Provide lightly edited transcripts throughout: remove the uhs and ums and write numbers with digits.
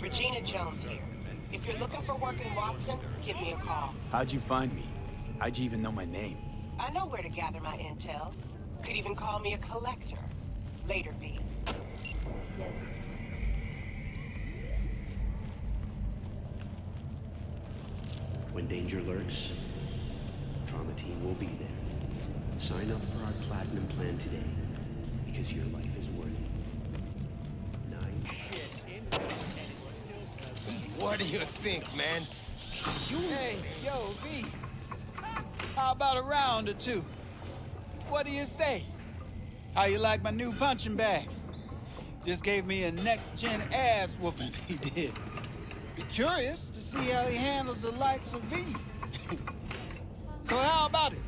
Regina Jones here. If you're looking for work in Watson, give me a call. How'd you find me? How'd you even know my name? I know where to gather my intel. Could even call me a collector. Later, V. When danger lurks, Trauma Team will be there. Sign up for our Platinum plan today, because your life is worth it. 9 shit in this, and it still smells. What do you think, man? Hey, yo, V. How about a round or two? What do you say? How you like my new punching bag? Just gave me a next-gen ass whooping, he did. Be curious to see how he handles the likes of V. So how about it?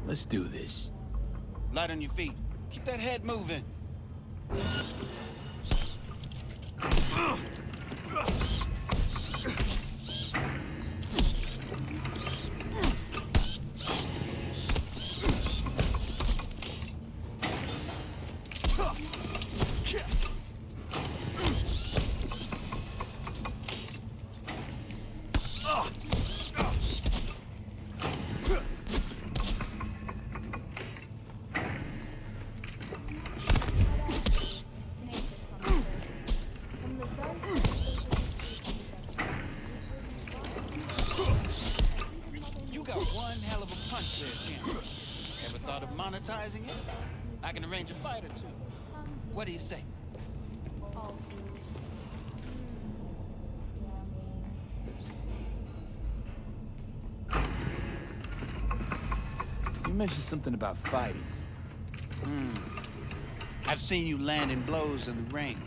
Let's do this. Light on your feet. Keep that head moving. Monetizing it? I can arrange a fight or two. What do you say? You mentioned something about fighting. I've seen you landing blows in the ring.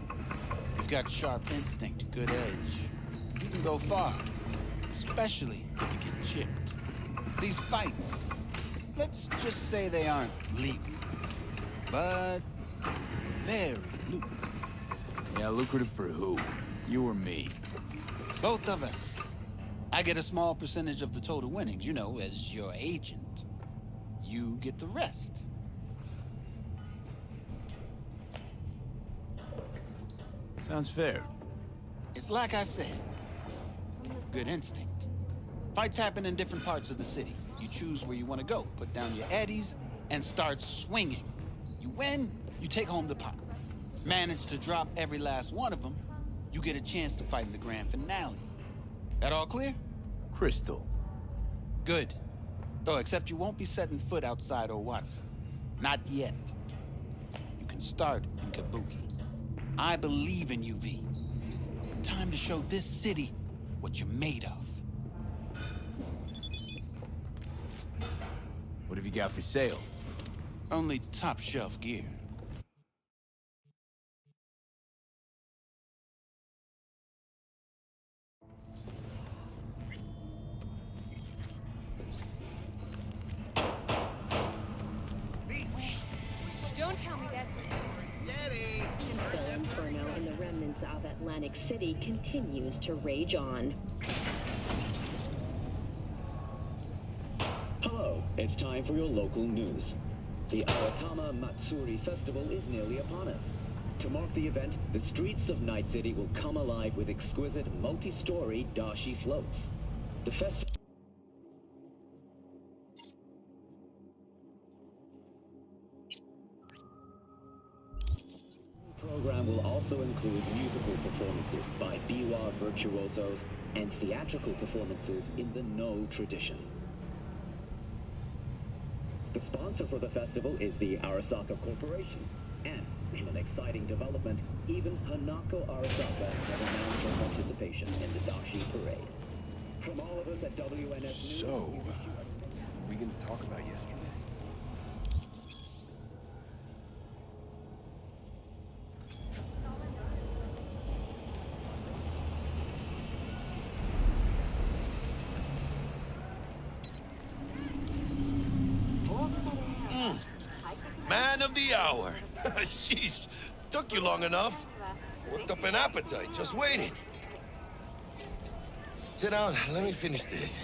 You've got sharp instinct, good edge. You can go far, especially if you get chipped. These fights, let's just say they aren't legal, but very lucrative. Yeah, lucrative for who? You or me? Both of us. I get a small percentage of the total winnings, you know, as your agent. You get the rest. Sounds fair. It's like I said, good instinct. Fights happen in different parts of the city. You choose where you want to go, put down your eddies, and start swinging. You win, you take home the pot. Manage to drop every last one of them, you get a chance to fight in the grand finale. That all clear? Crystal. Good. Oh, except you won't be setting foot outside Watson. Not yet. You can start in Kabuki. I believe in you, V. Time to show this city what you're made of. What have you got for sale? Only top shelf gear. Don't tell me that's Steady! The inferno in the remnants of Atlantic City continues to rage on. Hello, it's time for your local news. The Aratama Matsuri Festival is nearly upon us. To mark the event, the streets of Night City will come alive with exquisite multi-story dashi floats. The festival program will also include musical performances by biwa virtuosos and theatrical performances in the No tradition. The sponsor for the festival is the Arasaka Corporation, and in an exciting development, even Hanako Arasaka has announced her participation in the Dashi Parade. From all of us at WNS News, So, what are we gonna talk about yesterday? Man of the hour. Sheesh, took you long enough. Worked up an appetite, just waiting. Sit down, let me finish this.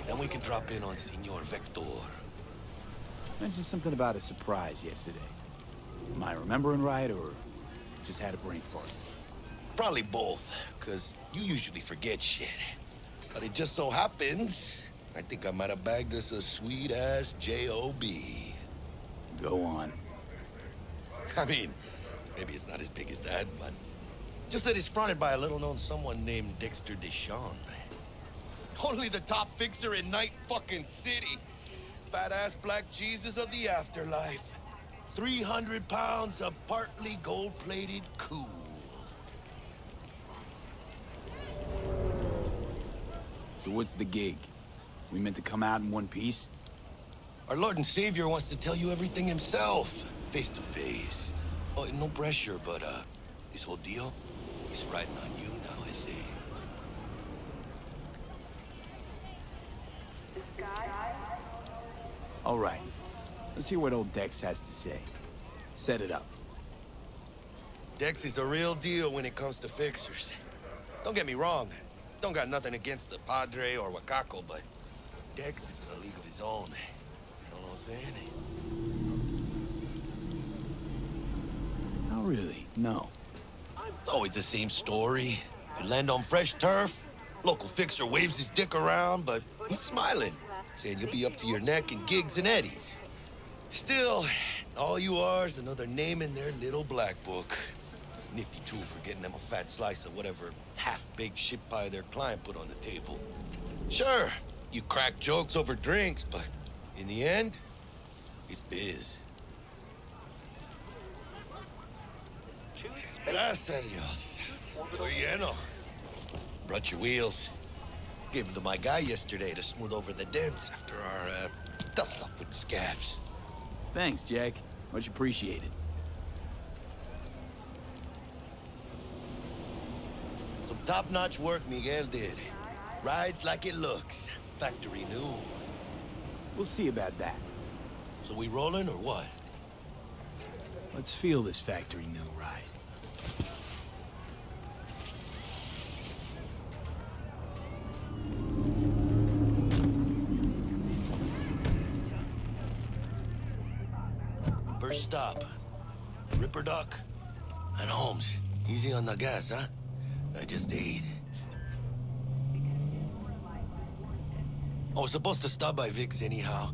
Then we can drop in on Senor Vector. Mentioned something about a surprise yesterday. Am I remembering right, or just had a brain fart? Probably both, because you usually forget shit. But it just so happens, I think I might have bagged us a sweet-ass J.O.B. Go on. I mean, maybe it's not as big as that, but just that it's fronted by a little-known someone named Dexter DESHAWN. Only the top fixer in Night fucking City. Fat-ass black Jesus of the afterlife. 300 pounds of partly gold-plated cool. So what's the gig? We meant to come out in one piece? Our Lord and Savior wants to tell you everything himself, face to face. Oh, no pressure, but this whole deal is riding on you now, I say. All right. Let's hear what old Dex has to say. Set it up. Dex is a real deal when it comes to fixers. Don't get me wrong. Don't got nothing against the Padre or Wakako, but Dex is in a league of his own. You know what I'm saying? Not really, no. It's always the same story. You land on fresh turf, local fixer waves his dick around, but he's smiling, saying you'll be up to your neck in gigs and eddies. Still, all you are is another name in their little black book. Nifty tool for getting them a fat slice of whatever half-baked shit pie their client put on the table. Sure, you crack jokes over drinks, but in the end, it's biz. Gracias a Dios. Estoy lleno. Brought your wheels. Gave them to my guy yesterday to smooth over the dents after our dust-up with the scabs. Thanks, Jack. Much appreciated. Some top-notch work Miguel did. Rides like it looks. Factory new. We'll see about that. So we rolling or what? Let's feel this factory new ride. First stop. RIPPERDOC and Holmes. Easy on the gas, huh? I just ate. I was supposed to stop by Vic's anyhow.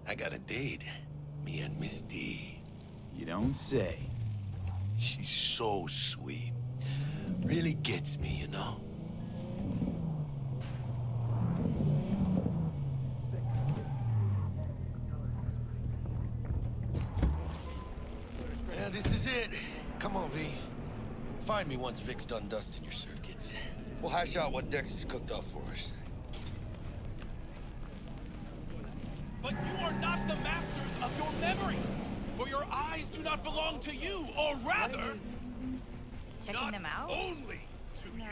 I got a date. Me and Miss D. You don't say. She's so sweet. Really gets me, you know? Yeah, this is it. Come on, V. Find me once Vic's done dusting your circuits. We'll hash out what Dex has cooked up for us. But you are not the masters of your memories, for your eyes do not belong to you, or rather, Checking them out? only to you.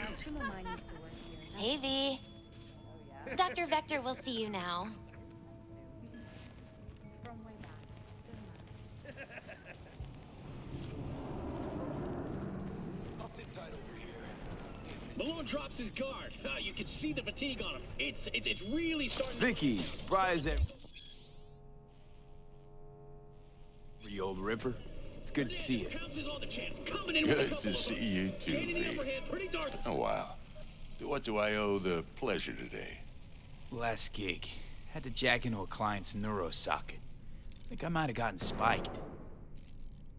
Hey, V. Dr. Vector will see you now. I'll sit tight over here. Malone drops his guard. You can see the fatigue on him. It's really starting. Vicky, surprise it. The old Ripper. It's good to see you. Good to see you too, V. Oh, wow. To what do I owe the pleasure today? Last gig. Had to jack into a client's neuro socket. Think I might have gotten spiked.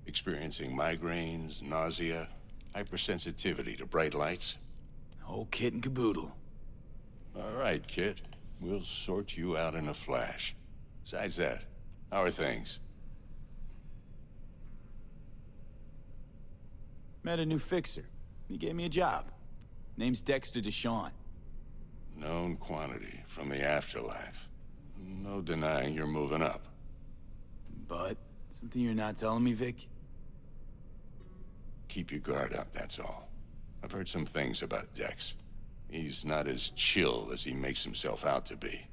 Experiencing migraines, nausea, hypersensitivity to bright lights? Whole kit and caboodle. All right, kid. We'll sort you out in a flash. Besides that, how are things? Met a new fixer. He gave me a job. Name's Dexter DESHAWN. Known quantity from the afterlife. No denying you're moving up. But, something you're not telling me, Vic? Keep your guard up, that's all. I've heard some things about Dex. He's not as chill as he makes himself out to be.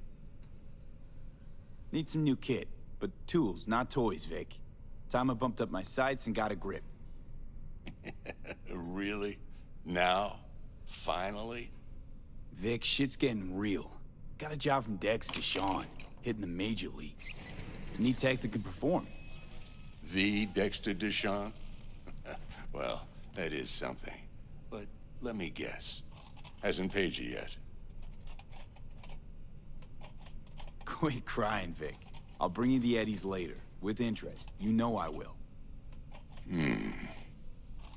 Need some new kit, but tools, not toys, Vic. Time I bumped up my sights and got a grip. Really? Now? Finally? Vic, shit's getting real. Got a job from Dex DESHAWN, hitting the major leagues. Need tech that can perform. The Dexter DESHAWN? Well, That is something. But let me guess. Hasn't paid you yet. Quit crying, Vic. I'll bring you the eddies later, with interest. You know I will.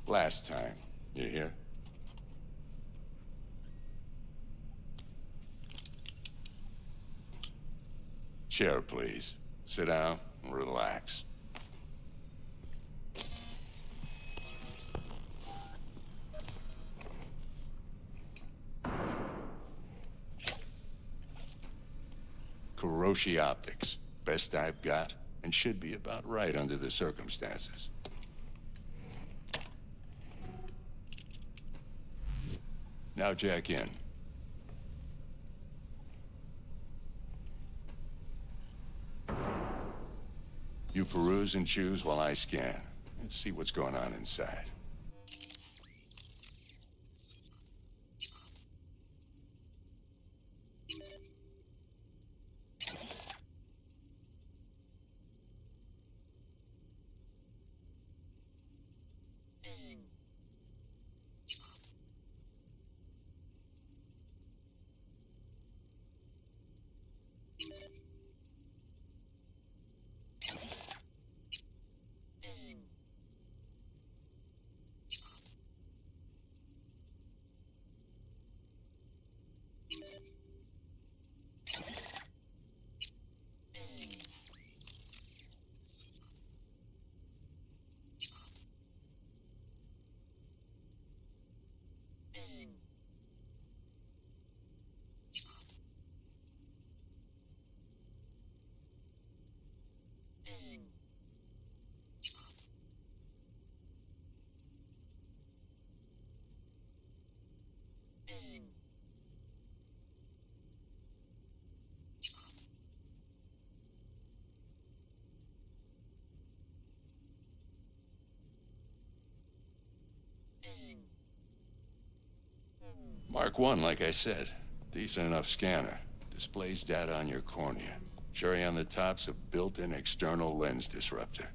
Last time. You hear? Chair, please. Sit down and relax. Kuroshi Optics. Best I've got, and should be about right under the circumstances. Now jack in. You peruse and choose while I scan. See what's going on inside. Mark 1, like I said. Decent enough scanner. Displays data on your cornea. Cherry on the top's a built-in external lens disruptor.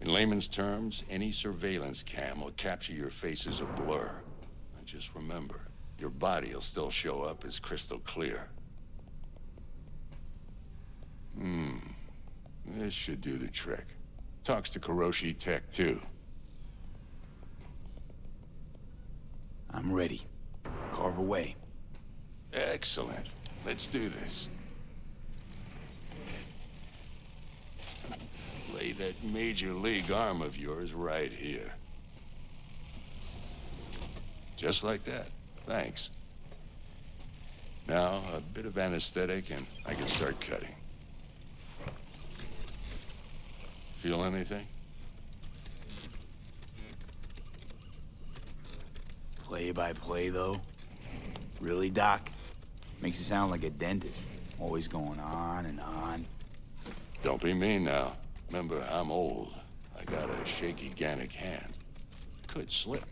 In layman's terms, any surveillance cam will capture your face as a blur. And just remember, your body will still show up as crystal clear. This should do the trick. Talks to Kuroshi Tech, too. I'm ready. Carve away. Excellent. Let's do this. Lay that major league arm of yours right here. Just like that. Thanks. Now, a bit of anesthetic and I can start cutting. Feel anything? Play by play, though? Really, Doc? Makes it sound like a dentist. Always going on and on. Don't be mean now. Remember, I'm old. I got a shaky Gannic hand. Could slip.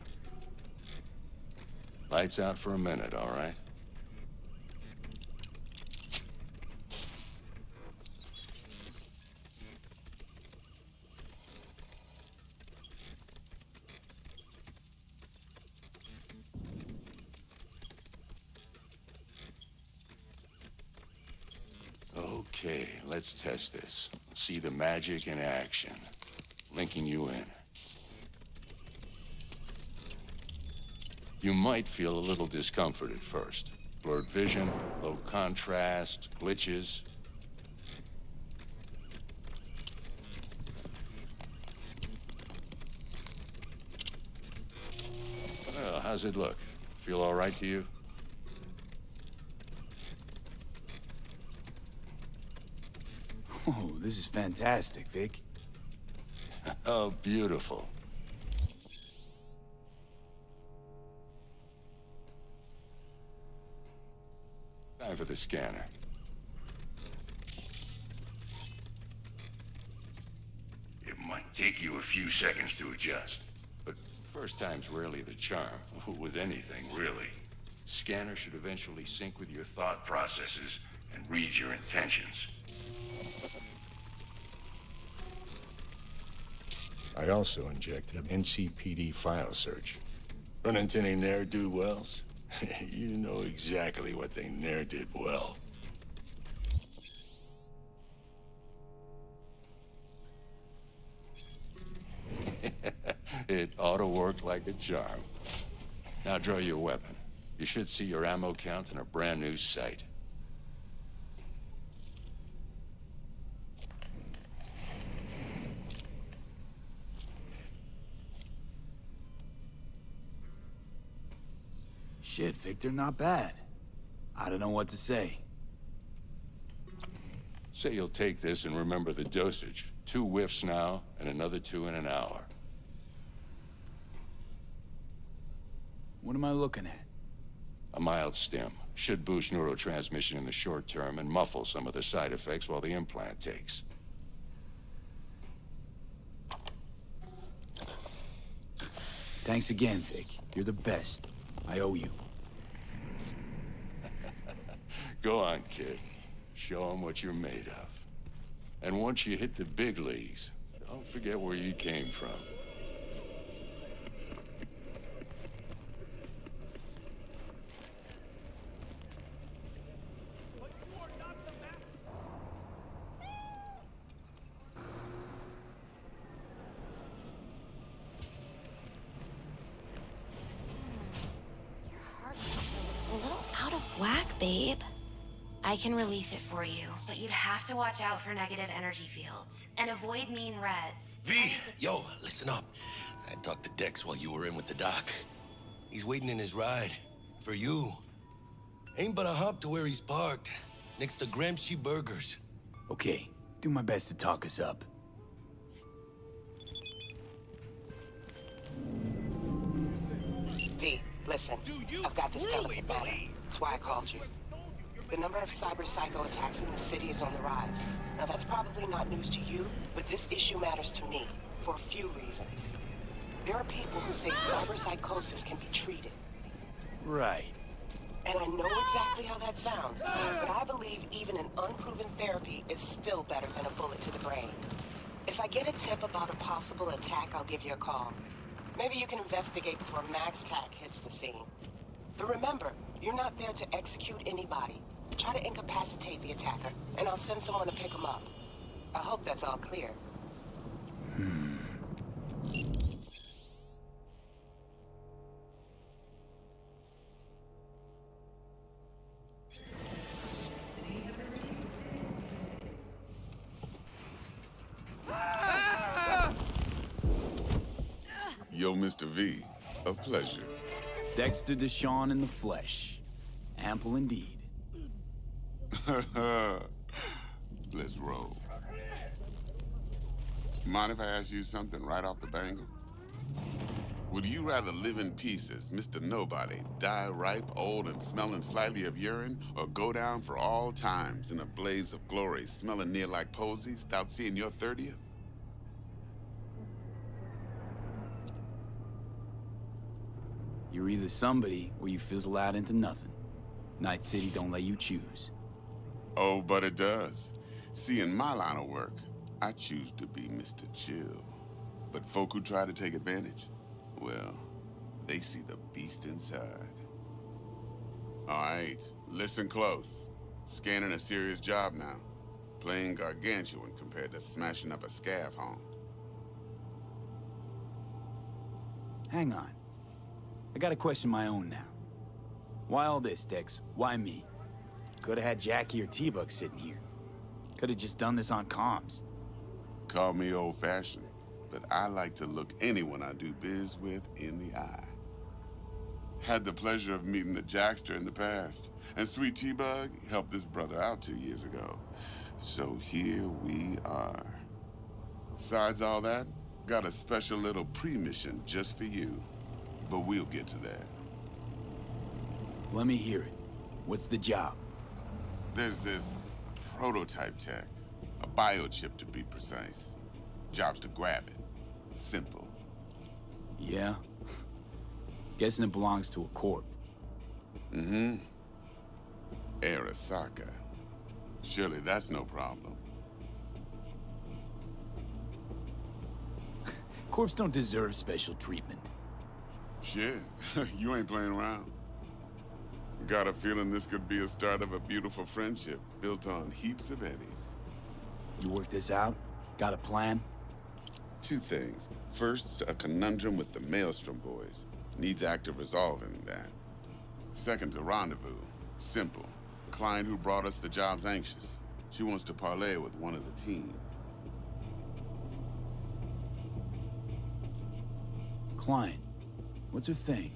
Lights out for a minute, all right? Okay, let's test this. See the magic in action. Linking you in. You might feel a little discomfort at first. Blurred vision, low contrast, glitches. Well, how's it look? Feel all right to you? Oh, this is fantastic, Vic. Oh, beautiful. Time for the scanner. It might take you a few seconds to adjust, but first time's rarely the charm, with anything, really. Scanner should eventually sync with your thought processes and read your intentions. I also injected an NCPD file search. Run into any ne'er-do-wells? You know exactly what they ne'er did well. It ought to work like a charm. Now draw your weapon. You should see your ammo count in a brand new sight. Shit, Victor, not bad. I don't know what to say. Say you'll take this and remember the dosage. 2 whiffs now, and another 2 in an hour. What am I looking at? A mild stim. Should boost neurotransmission in the short term and muffle some of the side effects while the implant takes. Thanks again, Vic. You're the best. I owe you. Go on, kid. Show them what you're made of. And once you hit the big leagues, don't forget where you came from. A little out of whack, babe. I can release it for you, but you'd have to watch out for negative energy fields and avoid mean reds. V, yo, listen up. I talked to Dex while you were in with the doc. He's waiting in his ride. For you. Ain't but a hop to where he's parked. Next to Gramsci Burgers. Okay, do my best to talk us up. V, listen. I've got this delicate matter. That's why I called you. The number of cyber psycho attacks in the city is on the rise. Now, that's probably not news to you, but this issue matters to me for a few reasons. There are people who say cyber psychosis can be treated. Right. And I know exactly how that sounds, but I believe even an unproven therapy is still better than a bullet to the brain. If I get a tip about a possible attack, I'll give you a call. Maybe you can investigate before Max Tac hits the scene. But remember, you're not there to execute anybody. Try to incapacitate the attacker, and I'll send someone to pick him up. I hope that's all clear. Yo, Mr. V, a pleasure. Dexter DESHAWN in the flesh. Ample indeed. Let's roll. Mind if I ask you something right off the bangle? Would you rather live in pieces, Mr. Nobody, die ripe, old, and smelling slightly of urine, or go down for all times in a blaze of glory, smelling near like posies, without seeing your 30th? You're either somebody or you fizzle out into nothing. Night City don't let you choose. Oh, but it does. See, in my line of work, I choose to be Mr. Chill. But folk who try to take advantage, well, they see the beast inside. All right, listen close. Scanning a serious job now. Playing gargantuan compared to smashing up a scav home. Hang on. I gotta question my own now. Why all this, Dex? Why me? Could've had Jackie or T-Bug sitting here. Could've just done this on comms. Call me old-fashioned, but I like to look anyone I do biz with in the eye. Had the pleasure of meeting the Jackster in the past, and sweet T-Bug helped this brother out 2 years ago. So here we are. Besides all that, got a special little pre-mission just for you. But we'll get to that. Let me hear it. What's the job? There's this prototype tech. A biochip, to be precise. Job's to grab it. Simple. Yeah? Guessing it belongs to a corp. Mm-hmm. Arasaka. Surely that's no problem. Corpse don't deserve special treatment. Shit, you ain't playing around. Got a feeling this could be a start of a beautiful friendship built on heaps of eddies. You work this out? Got a plan? Two things. First, a conundrum with the Maelstrom boys. Needs active resolving that. Second, a rendezvous. Simple. Client who brought us the job's anxious. She wants to parlay with one of the team. Client. What's her thing?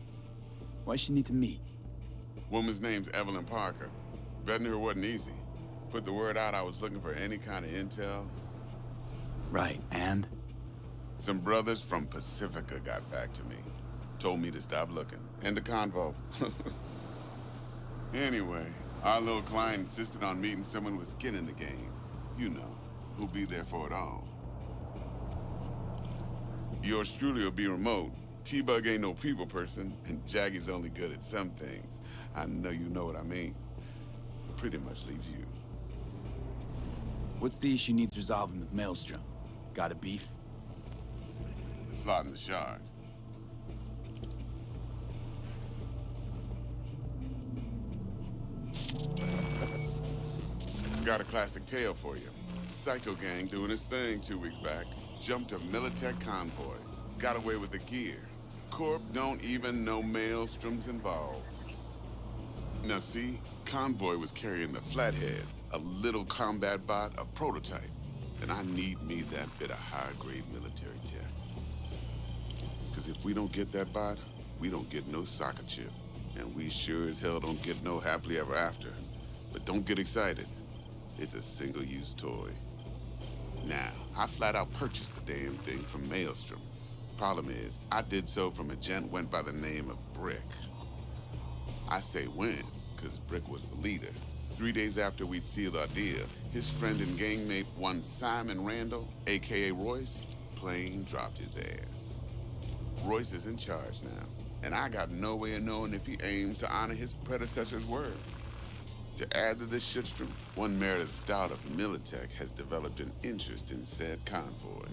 Why she need to meet? Woman's name's Evelyn Parker. Vetting her wasn't easy. Put the word out I was looking for any kind of intel. Right, and? Some brothers from Pacifica got back to me. Told me to stop looking. End of convo. Anyway, our little client insisted on meeting someone with skin in the game. You know, who'll be there for it all. Yours truly will be remote. T-Bug ain't no people person, and Jaggy's only good at some things. I know you know what I mean. Pretty much leaves you. What's the issue needs resolving with Maelstrom? Got a beef? Slotting the shard. Got a classic tale for you. Psycho gang doing his thing 2 weeks back. Jumped a Militech convoy. Got away with the gear. Corp don't even know Maelstrom's involved. Now see, convoy was carrying the Flathead, a little combat bot, a prototype. And I need me that bit of high-grade military tech. Because if we don't get that bot, we don't get no soccer chip. And we sure as hell don't get no happily ever after. But don't get excited. It's a single-use toy. Now, I flat out purchased the damn thing from Maelstrom. Problem is, I did so from a gent went by the name of Brick. I say when, because Brick was the leader. 3 days after we'd sealed our deal, his friend and gangmate, one Simon Randall, a.k.a. Royce, plain dropped his ass. Royce is in charge now, and I got no way of knowing if he aims to honor his predecessor's word. To add to this shitstrom, one Meredith Stout of Militech has developed an interest in said convoy.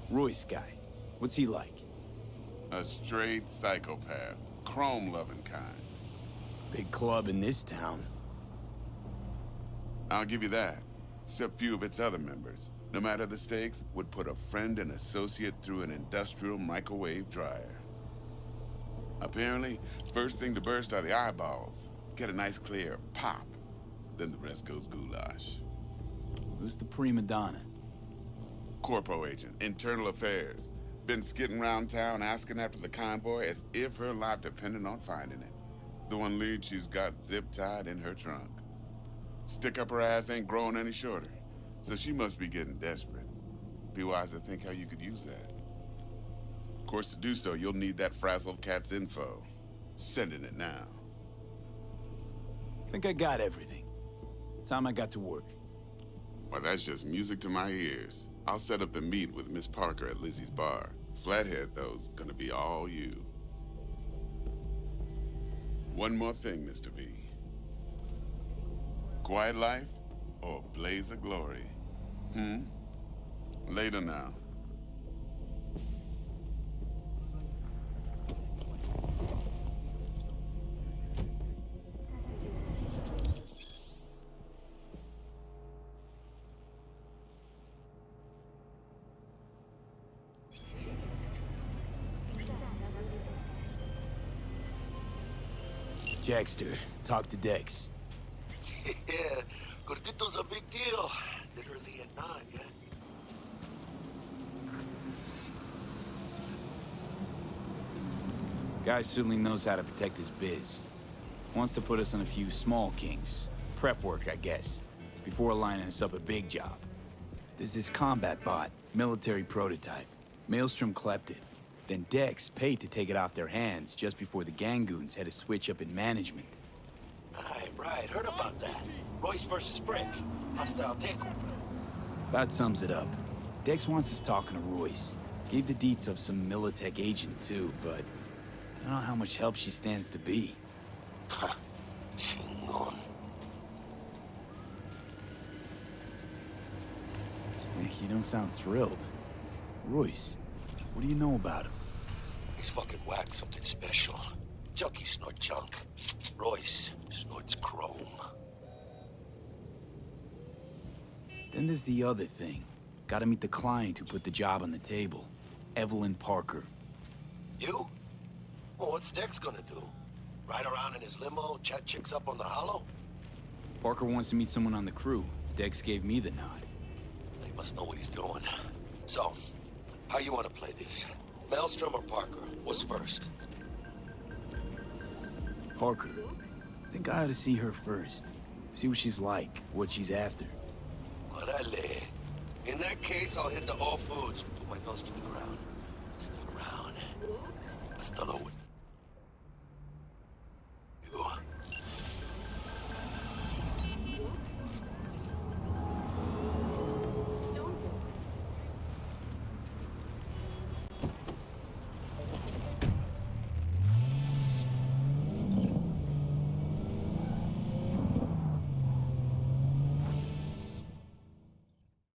Royce guy. What's he like? A straight psychopath. Chrome-loving kind. Big club in this town. I'll give you that. Except few of its other members, no matter the stakes, would put a friend and associate through an industrial microwave dryer. Apparently, first thing to burst are the eyeballs. Get a nice clear pop. Then the rest goes goulash. Who's the prima donna? Corpo agent, internal affairs. Been skidding around town asking after the convoy as if her life depended on finding it. The one lead she's got zip-tied in her trunk. Stick up her ass ain't growing any shorter, so she must be getting desperate. Be wise to think how you could use that. Of course, to do so, you'll need that frazzled cat's info. Sending it now. Think I got everything. Time I got to work. Well, that's just music to my ears. I'll set up the meet with Miss Parker at Lizzie's bar. Flathead, though's gonna be all you. One more thing, Mr. V. Quiet life or blaze of glory? Later now. Dexter, talk to Dex. Yeah, Gordito's a big deal. Literally a nod, yeah. Guy certainly knows how to protect his biz. Wants to put us on a few small kinks. Prep work, I guess. Before lining us up a big job. There's this combat bot, military prototype. Maelstrom clept it. Then Dex paid to take it off their hands just before the Gangoons had a switch up in management. Right, heard about that. Royce versus Brick. Hostile takeover. About sums it up. Dex wants us talking to Royce. Gave the deets of some Militech agent too, but I don't know how much help she stands to be. Chingon. You don't sound thrilled. Royce, what do you know about him? He's fucking whacked something special. Junkies snort junk. Royce snorts chrome. Then there's the other thing. Gotta meet the client who put the job on the table. Evelyn Parker. You? Well, what's Dex gonna do? Ride around in his limo, chat chicks up on the hollow? Parker wants to meet someone on the crew. Dex gave me the nod. He must know what he's doing. So, how you want to play this? Maelstrom or Parker? What's first? Parker. I think I ought to see her first. See what she's like, what she's after. Orale. In that case, I'll hit the all foods. Put my nose to the ground. Sniff around. Hasta luego.